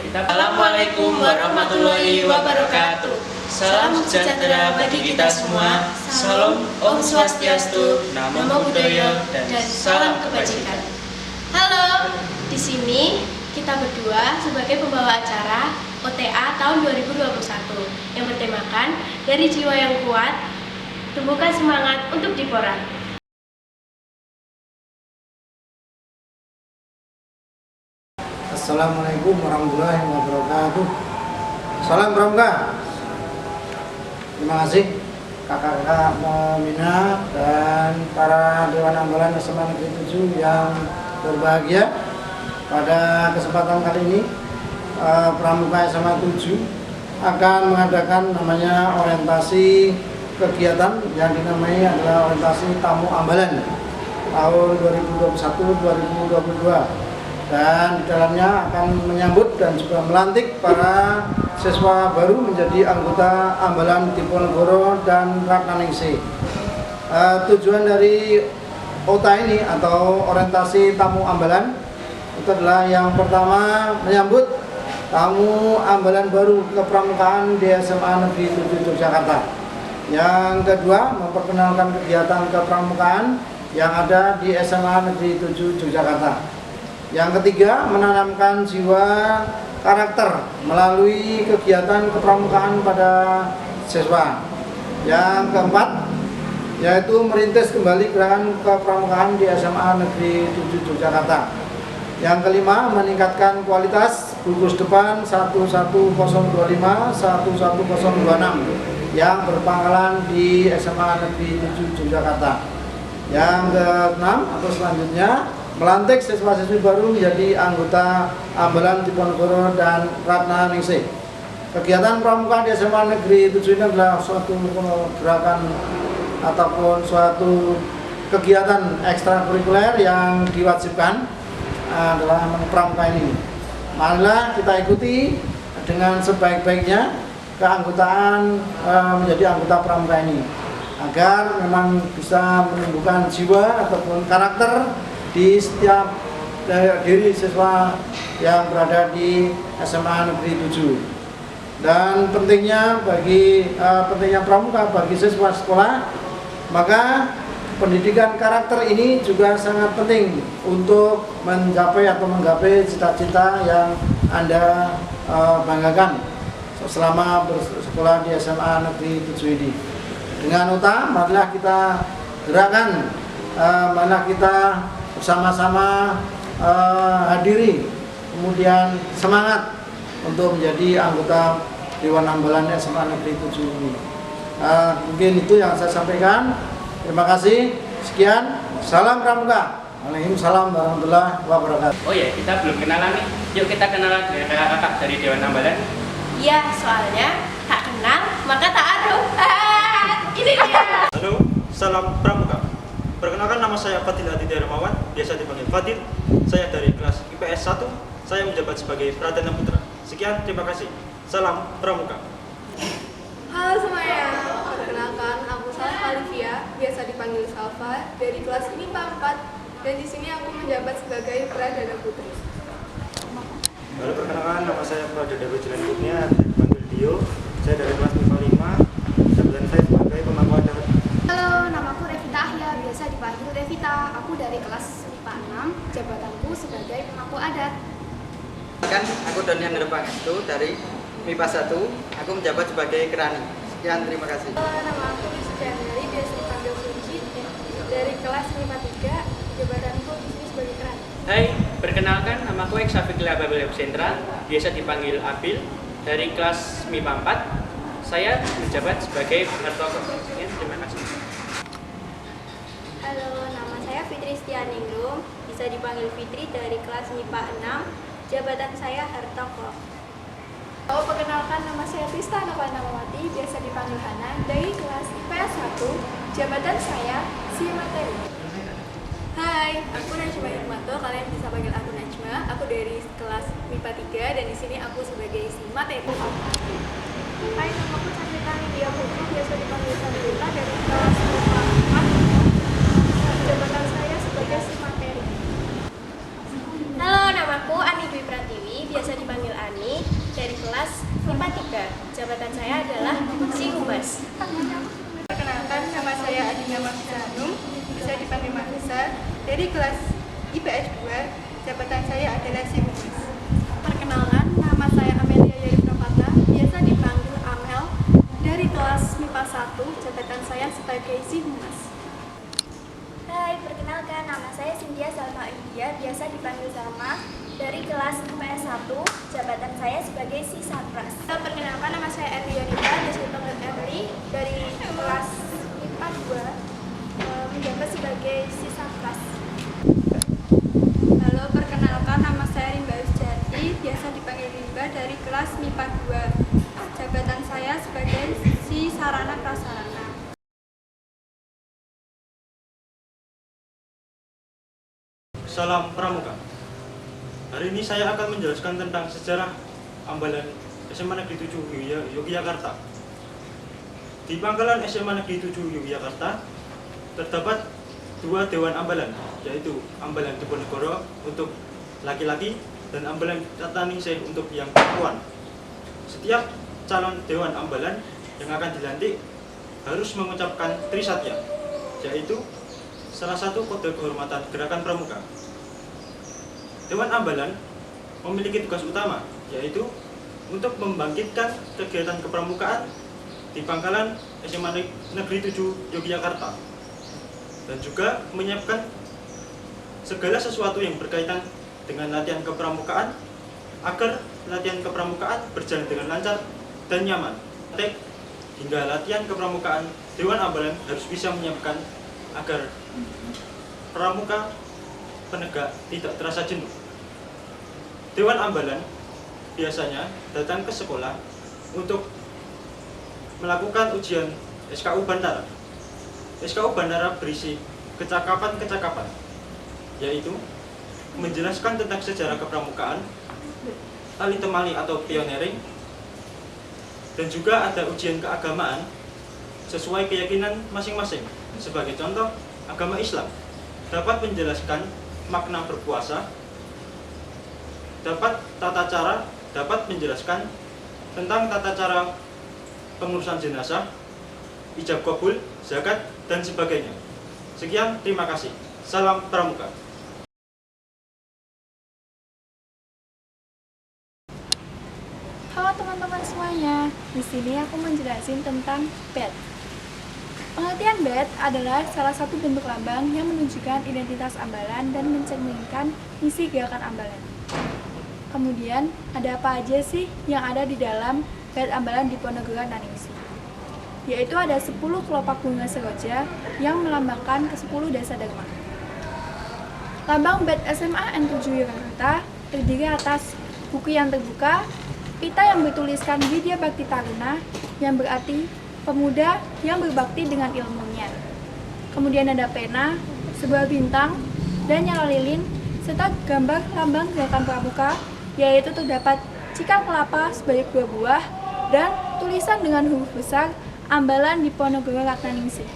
Assalamualaikum warahmatullahi wabarakatuh. Salam sejahtera bagi kita semua. Salam Om Swastiastu, Namo Buddhaya, dan salam kebajikan. Halo, di sini kita berdua sebagai pembawa acara OTA tahun 2021 yang bertemakan dari jiwa yang kuat, tumbuhkan semangat untuk Dipora. Assalamualaikum warahmatullahi wabarakatuh. Salam Pramuka. Terima kasih kakak-kakak Mina dan para Dewan Ambalan SMA Negeri 7 yang berbahagia. Pada kesempatan kali ini Pramuka SMA 7 akan mengadakan namanya orientasi kegiatan yang dinamai adalah orientasi tamu ambalan tahun 2021-2022. Dan di dalamnya akan menyambut dan juga melantik para siswa baru menjadi anggota ambalan Diponegoro dan Ratnaningsih. Tujuan dari OTA ini atau orientasi tamu ambalan itu adalah yang pertama menyambut tamu ambalan baru kepramukaan di SMA Negeri 7 Yogyakarta. Yang kedua, memperkenalkan kegiatan kepramukaan yang ada di SMA Negeri 7 Yogyakarta. Yang ketiga, menanamkan jiwa karakter melalui kegiatan kepramukaan pada siswa. Yang keempat, yaitu merintis kembali gerakan kepramukaan di SMA Negeri 7 Yogyakarta. Yang kelima, meningkatkan kualitas gugus depan 11025, 11026 yang berpangkalan di SMA Negeri 7 Yogyakarta. Yang keenam atau selanjutnya, melantik siswa-siswi baru menjadi anggota ambalan Diponegoro dan Ratnaningsih. Kegiatan pramuka di SMA Negeri 7 ini adalah suatu gerakan ataupun suatu kegiatan ekstrakurikuler yang diwajibkan adalah pramuka ini. Marilah kita ikuti dengan sebaik-baiknya keanggotaan menjadi anggota pramuka ini agar memang bisa menumbuhkan jiwa ataupun karakter di setiap diri siswa yang berada di SMA Negeri 7. Dan pentingnya pramuka bagi siswa sekolah, maka pendidikan karakter ini juga sangat penting untuk mencapai atau menggapai cita-cita yang Anda banggakan selama bersekolah di SMA Negeri 7 ini. Dengan OTA, marilah kita gerakan, marilah kita bersama-sama hadiri, kemudian semangat untuk menjadi anggota Dewan Ambalan SMA Negeri 7 ini. Mungkin itu yang saya sampaikan. Terima kasih. Sekian. Salam Pramuka. Waalaikumsalam warahmatullahi wabarakatuh. Oh ya, kita belum kenalan nih. Yuk kita kenalan dengan kakak-kakak dari Dewan Ambalan. Iya, soalnya tak kenal maka tak aruh. Ini dia. Halo, salam Pramuka. Perkenalkan, nama saya Fadil Aditya Darmawan, biasa dipanggil Fadil. Saya dari kelas IPS 1. Saya menjabat sebagai Pradana Putra. Sekian, terima kasih. Salam Pramuka. Halo semuanya, perkenalkan aku Salva Olivia, biasa dipanggil Salva, dari kelas IPA 4 dan di sini aku menjabat sebagai Pradana Putri. Halo, perkenalkan, nama saya Pradana Wijilan Kurnia, dipanggil Dio. Saya dari kelas IPA 5, jabatan saya sebagai pemangku adat. Halo, namaku Revita Ahya, biasa dipanggil Revita. Aku dari kelas IPA 6, jabatanku sebagai pemangku adat. Aku Donian Pangestu dari MIPA 1, aku menjabat sebagai Kerani. Sekian, terima kasih. Halo, nama aku Rizky, biasa dipanggil Suci, dari kelas MIPA 3, jabatanku di sini sebagai Kerani. Hai, perkenalkan, namaku Eksafikla Babel Sentra, biasa dipanggil Abil, dari kelas MIPA 4. Saya menjabat sebagai Hartoko. Sekian, terima kasih. Halo, nama saya Fitri Stianingrum, bisa dipanggil Fitri dari kelas MIPA 6, jabatan saya Hartoko. Halo, perkenalkan, nama saya Tista Novanamawati, biasa dipanggil Hana, dari kelas IPS 1, jabatan saya Si Materi. Hai, aku Najma Hikmato, kalian bisa panggil aku Najma. Aku dari kelas MIPA 3 dan di sini aku sebagai Si Materi. Hai, namaku Cantika Nindya Putri, biasa dipanggil Cantika, dari kelas IPA 4. Jabatan saya sebagai Si Materi. Halo, namaku Ani Dwi Pratiwi, biasa dipanggil Ani, Humas. Perkenalkan, nama saya Adina Mahfisa Hanum, bisa dipanggil Mahfisa, dari kelas IPS 2, jabatan saya adalah si Humas. Perkenalkan, nama saya Amelia Yeri Pratama, biasa dipanggil Amel, dari kelas MIPA 1, jabatan saya sebagai si Humas. Hai, perkenalkan nama saya Cynthia Salma India, biasa dipanggil Salma, dari kelas IPS 1, jabatan saya sebagai si Satras. Perkenalkan, nama saya Erli Yonita, biasa dipanggil Erli, dari kelas MIPA 2, menjabat sebagai si Satras. Halo, perkenalkan, nama saya Rimba Yusjati, biasa dipanggil Rimba, dari kelas MIPA 2, jabatan saya sebagai si Sarana Prasarana. Salam Pramuka. Hari ini saya akan menjelaskan tentang sejarah Ambalan SMA Negeri 7 Yogyakarta. Di Pangkalan SMA Negeri 7 Yogyakarta terdapat dua Dewan Ambalan, yaitu Ambalan Diponegoro untuk laki-laki dan Ambalan Kataningsih untuk yang perempuan. Setiap calon Dewan Ambalan yang akan dilantik harus mengucapkan Trisatya, yaitu salah satu kode kehormatan gerakan pramuka. Dewan Ambalan memiliki tugas utama, yaitu untuk membangkitkan kegiatan kepramukaan di Pangkalan SMA Negeri 7 Yogyakarta dan juga menyiapkan segala sesuatu yang berkaitan dengan latihan kepramukaan agar latihan kepramukaan berjalan dengan lancar dan nyaman. Hingga latihan kepramukaan, Dewan Ambalan harus bisa menyiapkan agar pramuka penegak tidak terasa jenuh. Dewan Ambalan biasanya datang ke sekolah untuk melakukan ujian SKU Bantara. SKU Bantara berisi kecakapan-kecakapan, yaitu menjelaskan tentang sejarah kepramukaan, tali temali atau pioneering, dan juga ada ujian keagamaan sesuai keyakinan masing-masing. Sebagai contoh, agama Islam dapat menjelaskan makna berpuasa, dapat menjelaskan tentang tata cara pengurusan jenazah, ijab kabul, zakat, dan sebagainya. Sekian, terima kasih. Salam Pramuka. Halo teman-teman semuanya, di sini aku menjelasin tentang BED. Pengertian BED adalah salah satu bentuk lambang yang menunjukkan identitas Ambalan dan mencerminkan misi gerakan Ambalan. Kemudian, ada apa aja sih yang ada di dalam BED Ambalan Diponegoro Kataningsih? Yaitu ada 10 kelopak bunga seroja yang melambangkan ke-10 dasa dharma. Lambang BED SMA N7 Yogyakarta terdiri atas buku yang terbuka, pita yang bertuliskan Widya Bakti Taruna yang berarti pemuda yang berbakti dengan ilmunya. Kemudian ada pena, sebuah bintang, dan nyala lilin, serta gambar lambang gerakan pramuka, yaitu terdapat cikal kelapa sebanyak 2 buah, dan tulisan dengan huruf besar Ambalan Diponegoro Kataningsih.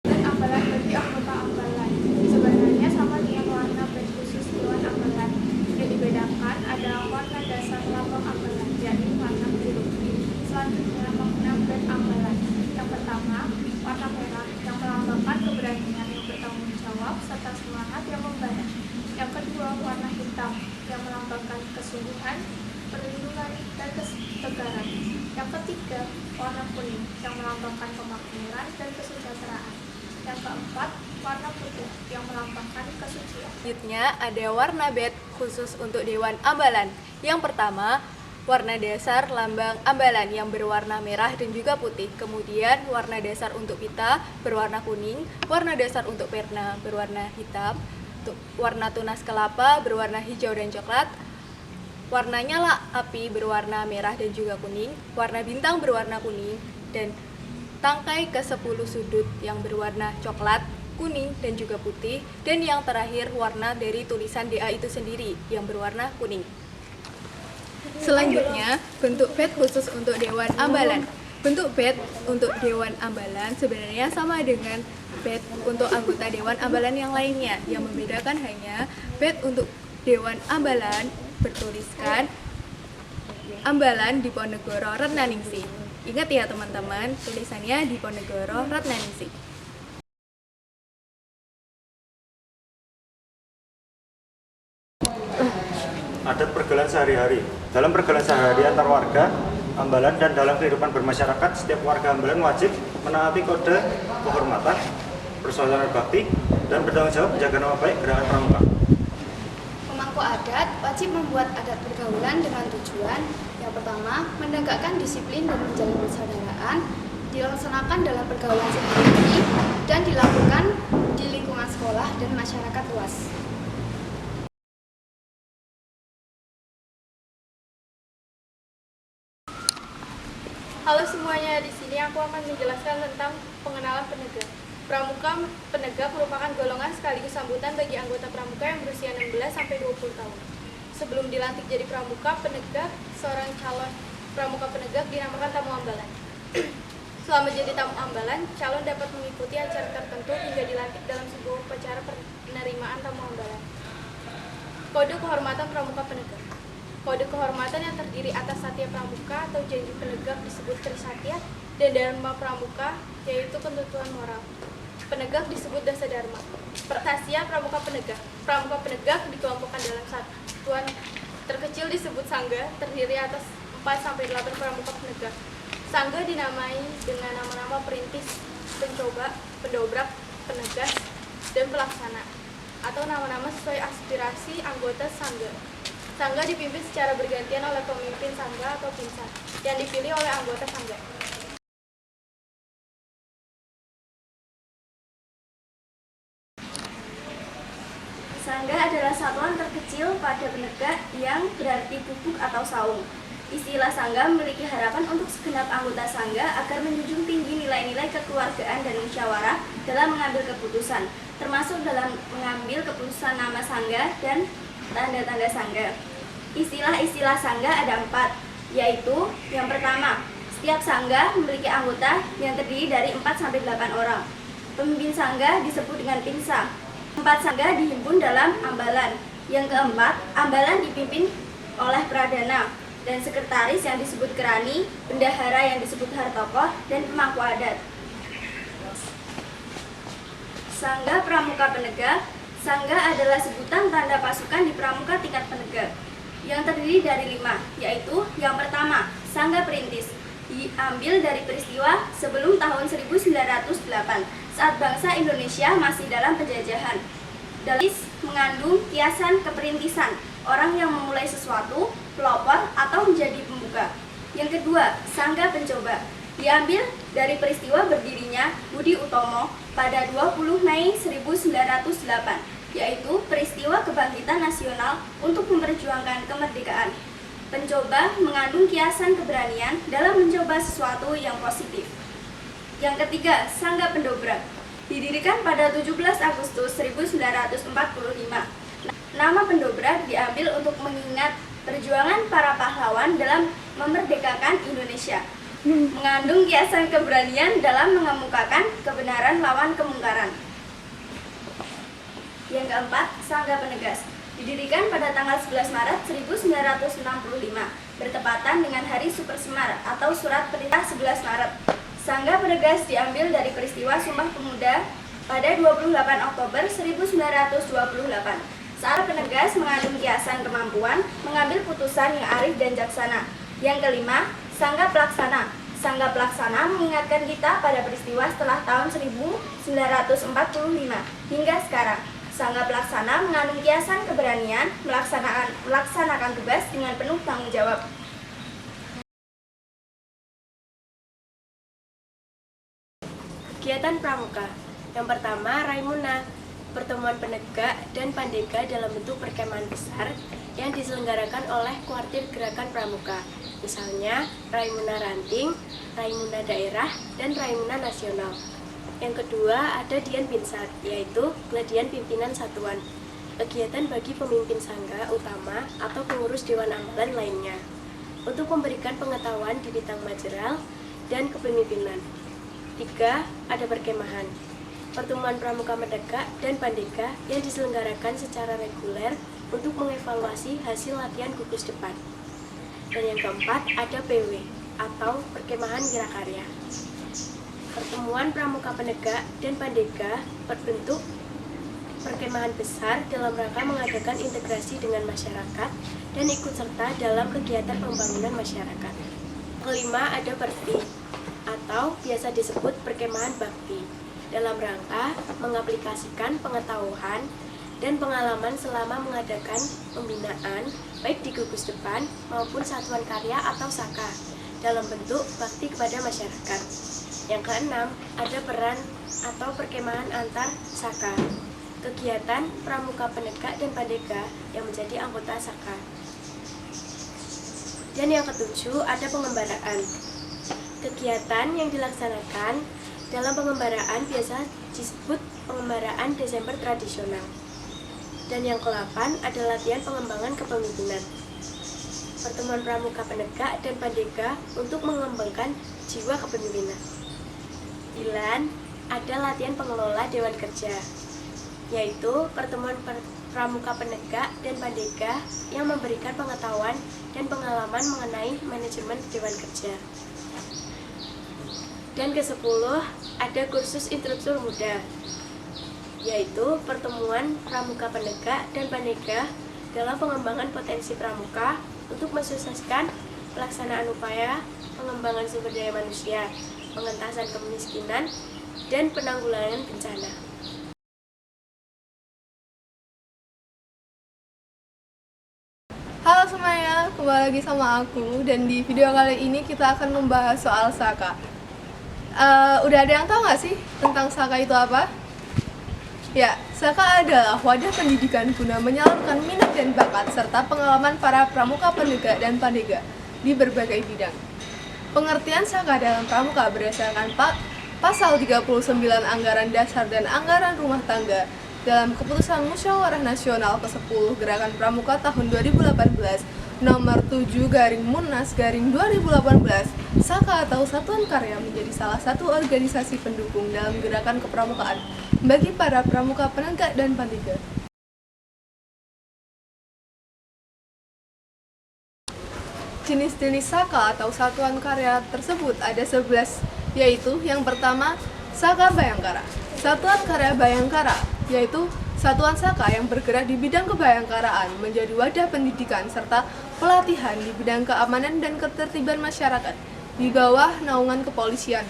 Ambalan bagi anggota Ambalan sebenarnya sama dengan warna bed khusus Dewan Ambalan. Yang dibedakan adalah warna dasar lambang Ambalan, yakni warna biru. Selanjutnya makna bed Ambalan. Yang pertama, warna merah yang melambangkan keberanian yang bertanggung jawab serta semangat yang membara. Yang kedua, warna hitam yang melambangkan kesungguhan, perlindungan, dan ketegaran. Yang ketiga, warna kuning yang melambangkan kemakmuran dan kesejahteraan. Yang keempat, warna putih yang melambangkan kesucian. Selanjutnya ada warna BED khusus untuk Dewan Ambalan. Yang pertama, warna dasar lambang Ambalan yang berwarna merah dan juga putih. Kemudian warna dasar untuk pita berwarna kuning, warna dasar untuk perna berwarna hitam, warna tunas kelapa berwarna hijau dan coklat, warna nyala api berwarna merah dan juga kuning, warna bintang berwarna kuning, dan tangkai ke-10 sudut yang berwarna coklat, kuning, dan juga putih. Dan yang terakhir warna dari tulisan DA itu sendiri yang berwarna kuning. Selanjutnya, bentuk BED khusus untuk Dewan Ambalan. Bentuk BED untuk Dewan Ambalan sebenarnya sama dengan BED untuk anggota Dewan Ambalan yang lainnya. Yang membedakan hanya BED untuk Dewan Ambalan bertuliskan Ambalan Diponegoro Retnaningsih. Ingat ya teman-teman, tulisannya Diponegoro Retnaningsih. Adat pergaulan sehari-hari. Dalam pergaulan sehari-hari antar warga Ambalan dan dalam kehidupan bermasyarakat, setiap warga Ambalan wajib menaati kode kehormatan, persoalan bakti, dan bertanggung jawab menjaga nama baik gerakan pramuka. Pemangku adat wajib membuat adat pergaulan dengan tujuan yang pertama, menegakkan disiplin dan menjalin persaudaraan, dilaksanakan dalam pergaulan sehari-hari, dan dilakukan di lingkungan sekolah dan masyarakat luas. Halo semuanya, di sini aku akan menjelaskan tentang pengenalan penegak. Pramuka penegak merupakan golongan sekaligus sambutan bagi anggota pramuka yang berusia 16 sampai 20 tahun. Sebelum dilantik jadi pramuka penegak, seorang calon pramuka penegak dinamakan tamu ambalan. Selama jadi tamu ambalan, calon dapat mengikuti acara tertentu hingga dilantik dalam sebuah upacara penerimaan tamu ambalan. Kode kehormatan pramuka penegak. Kode kehormatan yang terdiri atas satya pramuka atau janji penegak disebut trisatya, dan dharma pramuka yaitu ketentuan moral. Penegak disebut dasa dharma. Tasya pramuka penegak. Pramuka penegak dikelompokkan dalam satuan terkecil disebut sangga, terdiri atas 4-8 pramuka penegak. Sangga dinamai dengan nama-nama perintis, pencoba, pendobrak, penegas, dan pelaksana, atau nama-nama sesuai aspirasi anggota sangga. Sangga dipimpin secara bergantian oleh pemimpin sangga atau pinsar, yang dipilih oleh anggota sangga. Sangga adalah satuan terkecil pada penegak yang berarti bubuk atau saung. Istilah sangga memiliki harapan untuk segenap anggota sangga agar menjunjung tinggi nilai-nilai kekeluargaan dan musyawarah dalam mengambil keputusan, termasuk dalam mengambil keputusan nama sangga dan tanda-tanda sangga. Istilah-istilah sangga ada 4, yaitu yang pertama, setiap sangga memiliki anggota yang terdiri dari 4-8 orang. Pemimpin sangga disebut dengan pinsa. 4 sangga dihimpun dalam ambalan. Yang keempat, ambalan dipimpin oleh pradana dan sekretaris yang disebut kerani, bendahara yang disebut hartokoh, dan pemangku adat. Sangga pramuka penegak. Sangga adalah sebutan tanda pasukan di pramuka tingkat penegak yang terdiri dari 5, yaitu yang pertama, sangga perintis, diambil dari peristiwa sebelum tahun 1908 saat bangsa Indonesia masih dalam penjajahan. Dalis mengandung kiasan keperintisan, orang yang memulai sesuatu, pelopor, atau menjadi pembuka. Yang kedua, sangga pencoba, diambil dari peristiwa berdirinya Budi Utomo pada 20 Mei 1908, yaitu peristiwa kebangkitan nasional untuk memperjuangkan kemerdekaan. Pencoba mengandung kiasan keberanian dalam mencoba sesuatu yang positif. Yang ketiga, sangga pendobrak, didirikan pada 17 Agustus 1945. Nama pendobrak diambil untuk mengingat perjuangan para pahlawan dalam memerdekakan Indonesia. Mengandung kiasan keberanian dalam mengemukakan kebenaran lawan kemungkaran. Yang keempat, sangga penegas, didirikan pada tanggal 11 Maret 1965, bertepatan dengan Hari Super Semar atau Surat Perintah 11 Maret. Sangga penegas diambil dari peristiwa Sumpah Pemuda pada 28 Oktober 1928. Saat penegas mengandung kiasan kemampuan mengambil putusan yang arif dan jaksana. Yang kelima, sangga pelaksana. Sangga pelaksana mengingatkan kita pada peristiwa setelah tahun 1945 hingga sekarang. Sangga pelaksana mengandung kiasan keberanian melaksanakan tugas dengan penuh tanggung jawab. Kegiatan pramuka. Yang pertama, Raimuna, pertemuan penegak dan pandega dalam bentuk perkemahan besar yang diselenggarakan oleh kuartir gerakan pramuka. Misalnya, Raimuna Ranting, Raimuna Daerah, dan Raimuna Nasional. Yang kedua, ada Dian Pinsar, yaitu Gladian Pimpinan Satuan. Kegiatan bagi pemimpin sangga utama atau pengurus Dewan Ambalan lainnya untuk memberikan pengetahuan di bidang majeral dan kepemimpinan. 3. Ada perkemahan, pertemuan pramuka medeka dan pandega yang diselenggarakan secara reguler untuk mengevaluasi hasil latihan gugus depan. Dan yang keempat ada PW atau Perkemahan Wirakarya. Pertemuan Pramuka Penegak dan Pandega berbentuk perkemahan besar dalam rangka mengadakan integrasi dengan masyarakat dan ikut serta dalam kegiatan pembangunan masyarakat. Kelima ada Perti atau biasa disebut perkemahan bakti dalam rangka mengaplikasikan pengetahuan dan pengalaman selama mengadakan pembinaan baik di gugus depan maupun satuan karya atau SAKA dalam bentuk bakti kepada masyarakat. Yang keenam ada peran atau perkemahan antar SAKA, kegiatan Pramuka Penegak dan Pandega yang menjadi anggota SAKA. Dan yang ketujuh ada pengembaraan. Kegiatan yang dilaksanakan dalam pengembaraan biasa disebut pengembaraan Desember tradisional. Dan yang ke-8 ada latihan pengembangan kepemimpinan. Pertemuan Pramuka Penegak dan Pandega untuk mengembangkan jiwa kepemimpinan. 9 ada latihan pengelola Dewan Kerja, yaitu pertemuan Pramuka Penegak dan Pandega yang memberikan pengetahuan dan pengalaman mengenai manajemen Dewan Kerja. Dan ke-10 ada kursus instruktur muda, yaitu pertemuan Pramuka Penegak dan Pandega dalam pengembangan potensi pramuka untuk mensukseskan pelaksanaan upaya pengembangan sumber daya manusia, pengentasan kemiskinan, dan penanggulangan bencana. Halo semuanya, kembali lagi sama aku. Dan di video kali ini kita akan membahas soal SAKA. Udah ada yang tahu nggak sih tentang SAKA itu apa? Ya, SAKA adalah wadah pendidikan guna menyalurkan minat dan bakat serta pengalaman para pramuka penegak dan pandega di berbagai bidang. Pengertian SAKA dalam pramuka berdasarkan Pasal 39 Anggaran Dasar dan Anggaran Rumah Tangga dalam Keputusan Musyawarah Nasional ke-10 Gerakan Pramuka tahun 2018 nomor 7/Munas/2018, SAKA atau Satuan Karya menjadi salah satu organisasi pendukung dalam gerakan kepramukaan bagi para pramuka penegak dan pandega. Jenis-jenis SAKA atau Satuan Karya tersebut ada 11, yaitu yang pertama, SAKA Bayangkara. Satuan Karya Bayangkara yaitu satuan SAKA yang bergerak di bidang kebayangkaraan, menjadi wadah pendidikan serta pelatihan di bidang keamanan dan ketertiban masyarakat di bawah naungan kepolisian.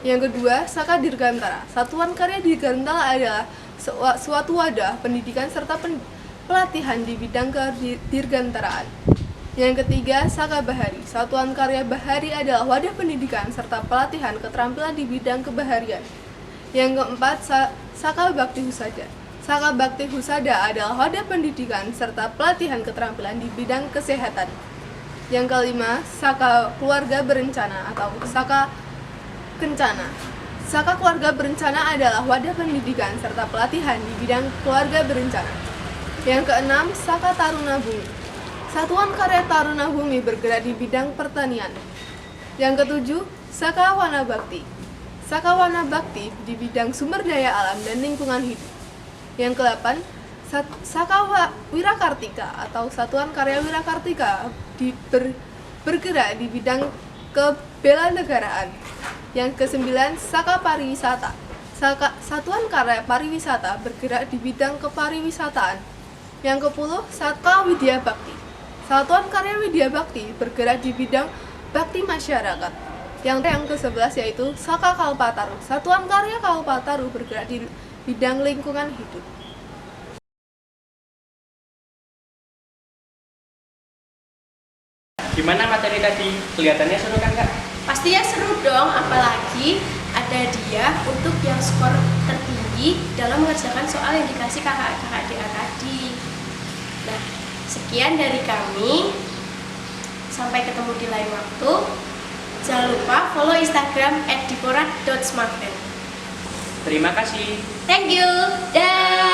Yang kedua, SAKA Dirgantara. Satuan Karya Dirgantara adalah suatu wadah pendidikan serta pelatihan di bidang kedirgantaraan. Yang ketiga, SAKA Bahari. Satuan Karya Bahari adalah wadah pendidikan serta pelatihan keterampilan di bidang kebaharian. Yang keempat, SAKA Bakti Husada. SAKA Bakti Husada adalah wadah pendidikan serta pelatihan keterampilan di bidang kesehatan. Yang kelima, SAKA Keluarga Berencana atau SAKA Kencana. SAKA Keluarga Berencana adalah wadah pendidikan serta pelatihan di bidang keluarga berencana. Yang keenam, SAKA Taruna Bumi. Satuan Karya Taruna Bumi bergerak di bidang pertanian. Yang ketujuh, SAKA Wana Bakti. SAKA Wana Bakti di bidang sumber daya alam dan lingkungan hidup. Yang ke-8, SAKA Wirakartika atau Satuan Karya Wirakartika bergerak di bidang kebelanegaraan. Yang ke-9, SAKA Pariwisata. Satuan Karya Pariwisata bergerak di bidang kepariwisataan. Yang ke-10, SAKA Widya Bakti. Satuan Karya Widya Bakti bergerak di bidang bakti masyarakat. Yang ke-11 yaitu SAKA Kalpataru. Satuan Karya Kalpataru bergerak di bidang lingkungan hidup. Gimana materi tadi? Kelihatannya seru kan, Kak? Pastinya seru dong, apalagi ada dia untuk yang skor tertinggi dalam mengerjakan soal yang dikasih kakak-kakak DA tadi. Nah, sekian dari kami. Sampai ketemu di lain waktu. Jangan lupa follow Instagram @dipora.smartpen. Terima kasih. Thank you. Dah.